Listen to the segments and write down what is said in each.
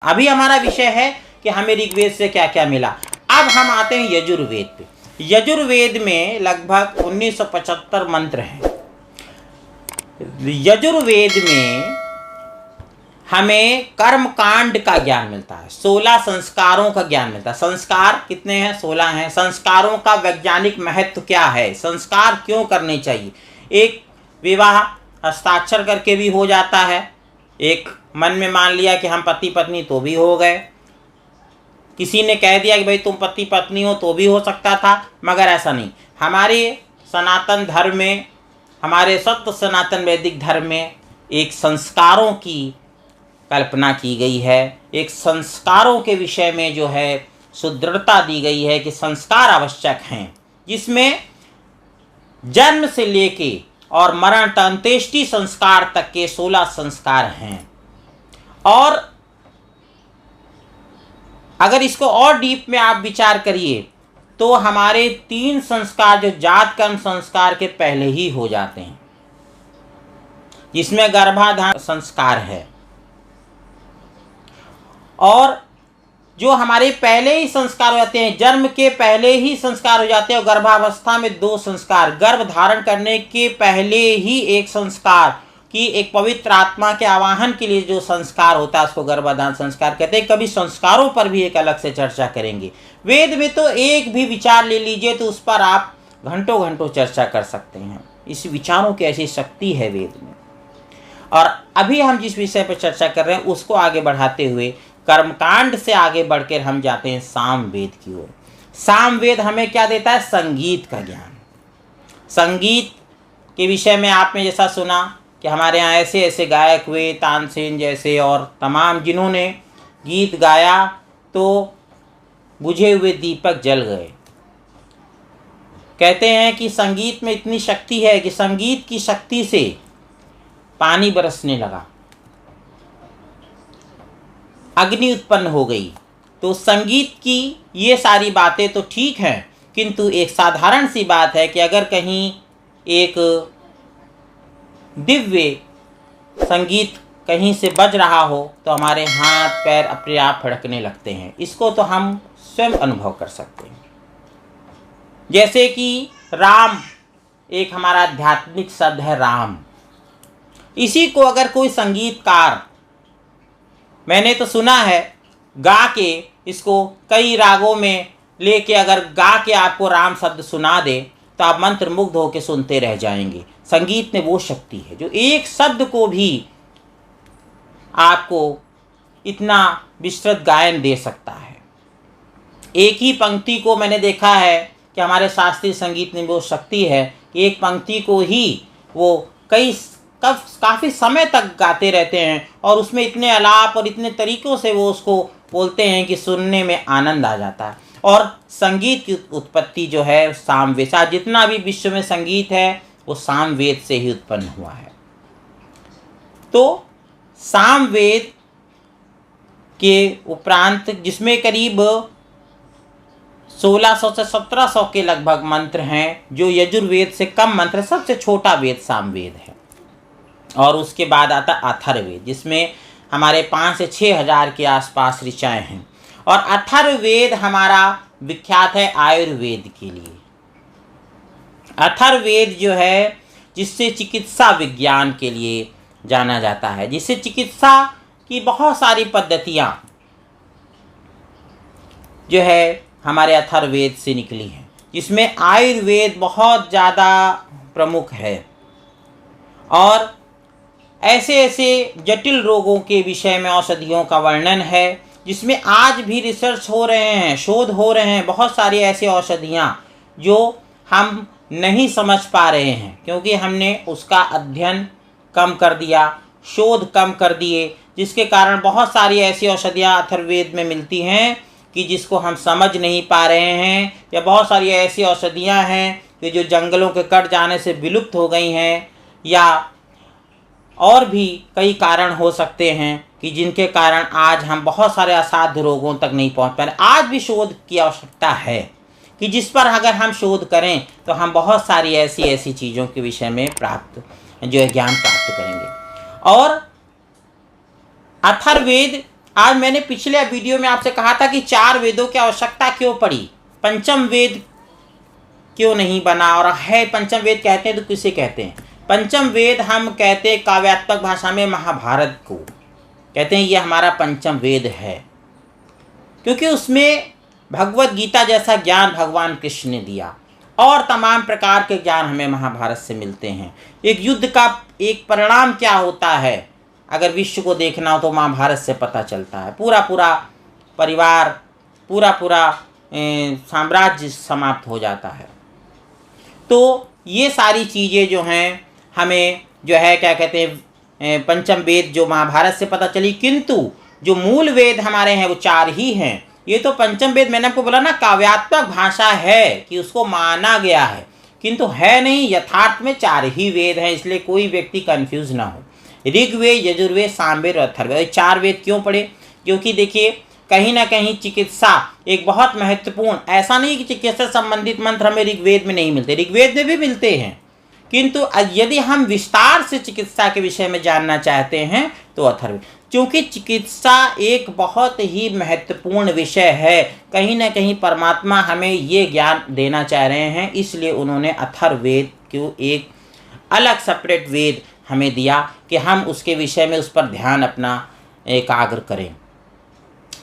अभी हमारा विषय है कि हमें ऋग्वेद से क्या क्या मिला। अब हम आते हैं यजुर्वेद पे। यजुर्वेद में लगभग 1975 मंत्र हैं। यजुर्वेद में हमें कर्म कांड का ज्ञान मिलता है, 16 संस्कारों का ज्ञान मिलता है। संस्कार कितने हैं? 16 हैं। संस्कारों का वैज्ञानिक महत्व क्या है? संस्कार क्यों करने चाहिए? एक विवाह हस्ताक्षर करके भी हो जाता है, एक मन में मान लिया कि हम पति पत्नी तो भी हो गए, किसी ने कह दिया कि भाई तुम पति पत्नी हो तो भी हो सकता था, मगर ऐसा नहीं। हमारे सनातन धर्म में, हमारे सत्य सनातन वैदिक धर्म में एक संस्कारों की कल्पना की गई है। एक संस्कारों के विषय में जो है सुदृढ़ता दी गई है कि संस्कार आवश्यक हैं, जिसमें जन्म से लेके और मरण अंत्येष्टि संस्कार तक के 16 संस्कार हैं। और अगर इसको और डीप में आप विचार करिए तो हमारे 3 संस्कार जो जात कर्म संस्कार के पहले ही हो जाते हैं, जिसमें गर्भाधान संस्कार है। और जो हमारे पहले ही संस्कार हो जाते हैं, जन्म के पहले ही संस्कार हो जाते हैं, और गर्भावस्था में 2 संस्कार, गर्भ धारण करने के पहले ही एक संस्कार कि एक पवित्र आत्मा के आवाहन के लिए जो संस्कार होता है उसको गर्भाधान संस्कार कहते हैं। कभी संस्कारों पर भी एक अलग से चर्चा करेंगे। वेद में तो एक भी विचार ले लीजिए तो उस पर आप घंटों घंटों चर्चा कर सकते हैं। इस विचारों की ऐसी शक्ति है वेद में। और अभी हम जिस विषय पर चर्चा कर रहे हैं उसको आगे बढ़ाते हुए कर्मकांड से आगे बढ़कर हम जाते हैं सामवेद की ओर। सामवेद हमें क्या देता है? संगीत का ज्ञान। संगीत के विषय में आपने जैसा सुना कि हमारे यहाँ ऐसे ऐसे गायक हुए, तानसेन जैसे और तमाम, जिन्होंने गीत गाया तो बुझे हुए दीपक जल गए। कहते हैं कि संगीत में इतनी शक्ति है कि संगीत की शक्ति से पानी बरसने लगा, अग्नि उत्पन्न हो गई। तो संगीत की ये सारी बातें तो ठीक हैं, किंतु एक साधारण सी बात है कि अगर कहीं एक दिव्य संगीत कहीं से बज रहा हो तो हमारे हाथ पैर अपने आप फड़कने लगते हैं। इसको तो हम स्वयं अनुभव कर सकते हैं। जैसे कि राम एक हमारा आध्यात्मिक शब्द है, राम। इसी को अगर कोई संगीतकार, मैंने तो सुना है, गा के इसको कई रागों में लेके अगर गा के आपको राम शब्द सुना दे तो आप मंत्र मुग्ध होकर सुनते रह जाएंगे। संगीत में वो शक्ति है जो एक शब्द को भी आपको इतना विस्तृत गायन दे सकता है। एक ही पंक्ति को मैंने देखा है कि हमारे शास्त्रीय संगीत में वो शक्ति है कि एक पंक्ति को ही वो काफ़ी समय तक गाते रहते हैं और उसमें इतने आलाप और इतने तरीक़ों से वो उसको बोलते हैं कि सुनने में आनंद आ जाता है। और संगीत की उत्पत्ति जो है सामवेद, जितना भी विश्व में संगीत है वो सामवेद से ही उत्पन्न हुआ है। तो सामवेद के उपरांत, जिसमें करीब 1600 से 1700 के लगभग मंत्र हैं, जो यजुर्वेद से कम मंत्र, सबसे छोटा वेद सामवेद है। और उसके बाद आता अथर्ववेद, जिसमें हमारे 5 से 6 हज़ार के आसपास ऋचाएँ हैं। और अथर्ववेद हमारा विख्यात है आयुर्वेद के लिए। अथर्ववेद जो है जिससे चिकित्सा विज्ञान के लिए जाना जाता है, जिससे चिकित्सा की बहुत सारी पद्धतियाँ जो है हमारे अथर्ववेद से निकली हैं, जिसमें आयुर्वेद बहुत ज़्यादा प्रमुख है। और ऐसे ऐसे जटिल रोगों के विषय में औषधियों का वर्णन है, जिसमें आज भी रिसर्च हो रहे हैं, शोध हो रहे हैं। बहुत सारी ऐसी औषधियाँ जो हम नहीं समझ पा रहे हैं क्योंकि हमने उसका अध्ययन कम कर दिया, शोध कम कर दिए, जिसके कारण बहुत सारी ऐसी औषधियाँ अथर्ववेद में मिलती हैं कि जिसको हम समझ नहीं पा रहे हैं। या बहुत सारी ऐसी औषधियाँ हैं कि जो जंगलों के कट जाने से विलुप्त हो गई हैं, या और भी कई कारण हो सकते हैं कि जिनके कारण आज हम बहुत सारे असाध्य रोगों तक नहीं पहुंच पा रहे। आज भी शोध की आवश्यकता है कि जिस पर अगर हम शोध करें तो हम बहुत सारी ऐसी चीज़ों के विषय में ज्ञान प्राप्त करेंगे। और अथर्ववेद आज मैंने पिछले वीडियो में आपसे कहा था कि 4 वेदों की आवश्यकता क्यों पड़ी, पंचम वेद क्यों नहीं बना, और है पंचम वेद कहते हैं तो किसे कहते हैं? पंचम वेद हम कहते हैं काव्यात्मक भाषा में महाभारत को कहते हैं, ये हमारा पंचम वेद है, क्योंकि उसमें भगवत गीता जैसा ज्ञान भगवान कृष्ण ने दिया और तमाम प्रकार के ज्ञान हमें महाभारत से मिलते हैं। एक युद्ध का एक परिणाम क्या होता है अगर विश्व को देखना हो तो महाभारत से पता चलता है। पूरा पूरा परिवार, पूरा साम्राज्य समाप्त हो जाता है। तो ये सारी चीज़ें जो हैं हमें जो है क्या कहते हैं पंचम वेद जो महाभारत से पता चली, किंतु जो मूल वेद हमारे हैं वो 4 ही हैं। ये तो पंचम वेद मैंने आपको बोला ना काव्यात्मक भाषा है कि उसको माना गया है, किंतु है नहीं, यथार्थ में 4 ही वेद हैं, इसलिए कोई व्यक्ति कंफ्यूज ना हो। ऋग्वेद, यजुर्वेद, सामवेद और अथर्ववेद, 4 वेद क्यों पढ़े? क्योंकि देखिए कहीं ना कहीं चिकित्सा एक बहुत महत्वपूर्ण, ऐसा नहीं कि चिकित्सा संबंधित मंत्र हमें ऋग्वेद में नहीं मिलते, ऋग्वेद में भी मिलते हैं, किंतु यदि हम विस्तार से चिकित्सा के विषय में जानना चाहते हैं तो अथर्ववेद, क्योंकि चिकित्सा एक बहुत ही महत्वपूर्ण विषय है। कहीं ना कहीं परमात्मा हमें ये ज्ञान देना चाह रहे हैं, इसलिए उन्होंने अथर्ववेद को एक अलग सेपरेट वेद हमें दिया कि हम उसके विषय में उस पर ध्यान अपना एकाग्र करें।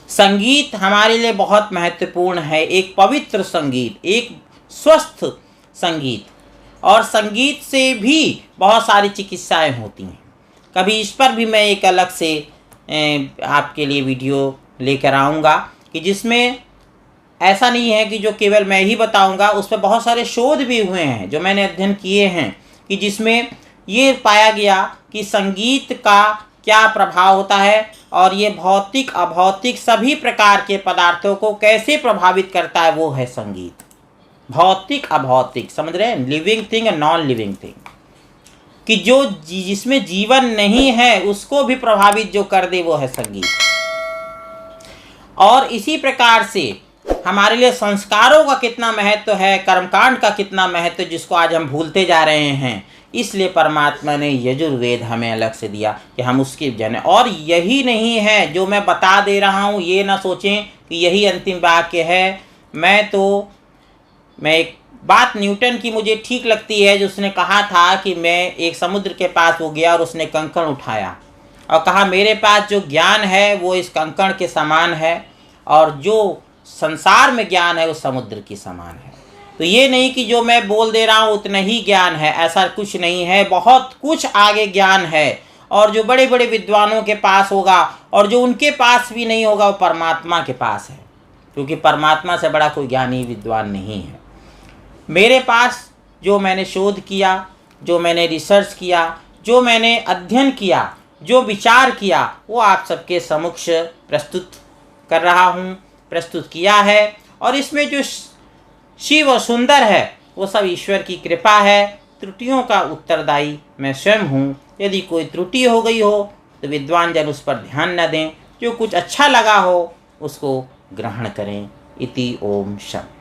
संगीत हमारे लिए बहुत महत्वपूर्ण है, एक पवित्र संगीत, एक स्वस्थ संगीत, और संगीत से भी बहुत सारी चिकित्साएं होती हैं। कभी इस पर भी मैं एक अलग से आपके लिए वीडियो लेकर आऊँगा कि जिसमें ऐसा नहीं है कि जो केवल मैं ही बताऊँगा, उस पर बहुत सारे शोध भी हुए हैं जो मैंने अध्ययन किए हैं, कि जिसमें ये पाया गया कि संगीत का क्या प्रभाव होता है और ये भौतिक अभौतिक सभी प्रकार के पदार्थों को कैसे प्रभावित करता है, वो है संगीत। भौतिक अभौतिक, समझ रहे हैं, लिविंग थिंग और नॉन लिविंग थिंग, कि जो जिसमें जीवन नहीं है उसको भी प्रभावित जो कर दे वो है संगीत। और इसी प्रकार से हमारे लिए संस्कारों का कितना महत्व है, कर्मकांड का कितना महत्व, जिसको आज हम भूलते जा रहे हैं। इसलिए परमात्मा ने यजुर्वेद हमें अलग से दिया कि हम उसकी जाने। और यही नहीं है जो मैं बता दे रहा हूँ, ये ना सोचें कि यही अंतिम वाक्य है। मैं एक बात न्यूटन की मुझे ठीक लगती है, जो उसने कहा था कि मैं एक समुद्र के पास वो गया और उसने कंकड़ उठाया और कहा मेरे पास जो ज्ञान है वो इस कंकड़ के समान है और जो संसार में ज्ञान है वो समुद्र के समान है। तो ये नहीं कि जो मैं बोल दे रहा हूँ उतना ही ज्ञान है, ऐसा कुछ नहीं है, बहुत कुछ आगे ज्ञान है। और जो बड़े बड़े विद्वानों के पास होगा और जो उनके पास भी नहीं होगा वो परमात्मा के पास है, क्योंकि परमात्मा से बड़ा कोई ज्ञानी विद्वान नहीं है। मेरे पास जो मैंने शोध किया, जो मैंने रिसर्च किया, जो मैंने अध्ययन किया, जो विचार किया, वो आप सबके समक्ष प्रस्तुत कर रहा हूँ, प्रस्तुत किया है। और इसमें जो शिव और सुंदर है वो सब ईश्वर की कृपा है। त्रुटियों का उत्तरदायी मैं स्वयं हूँ। यदि कोई त्रुटि हो गई हो तो विद्वान जन उस पर ध्यान न दें, जो कुछ अच्छा लगा हो उसको ग्रहण करें। इति ओम शम।